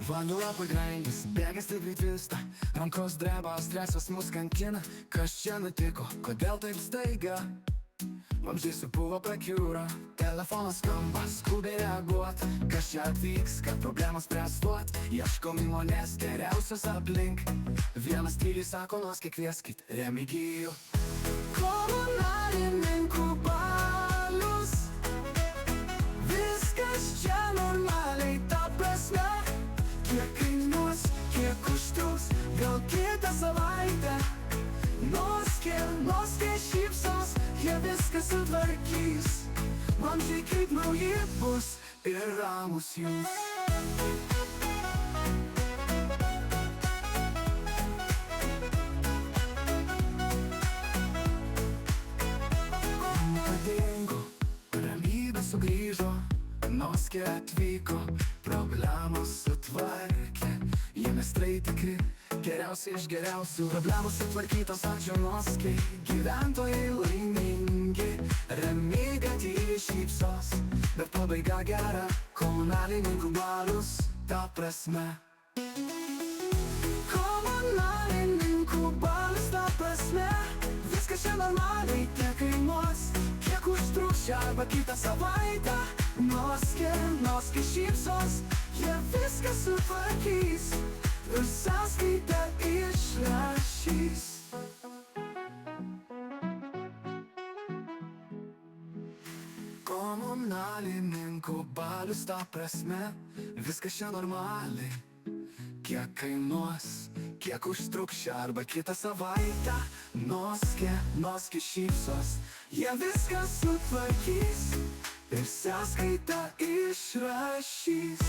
Vanduo pagrindys, bėgas stipriai tvista, rankos dreba, stresas mus kankina. Kas čia nutiko, kodėl taip staiga? Vamzdžiai supuvo prakiūra, telefonas skamba, skubiai reaguot. Kas čia atvyks, kad problemas spręstuot? Ieškom įmonės geriausios aplink. Vienas tyliai sako, nuoskiai kvieskit Remigijų. Komunalininkų balius, viskas čia normaliai, ta prasme. Kiek kainuos, kiek užtruks, gal kitą savaitę. Noskė šypsos, jie viską sutvarkys. Vamzdžiai kaip nauji bus ir ramus jūs. Dingo, ramybė sugrįžo, Noskė atvyko, problemos sutvarkė. Jie meistrai tikri, geriausi iš geriausių. Problemos sutvarkytos, ačiū Noskei. Gyventojai laimingi, Remigija tyliai šypsos. Bet pabaiga gera, komunalininkų balius, ta prasme. Komunalininkų balius, ta prasme. Viskas čia normaliai, kiek kainuos, kiek užtruks šią arba kitą savaitę. Noskė šypsos, jie viską sutvarkys ir sąskaitą išrašys. Komunalininkų balius, ta prasme. Viskas čia normaliai, kiek kainuos, kiek užtruks šią arba kitą savaitę. Noskė šypsos, jie viską sutvarkys ir sąskaitą išrašys.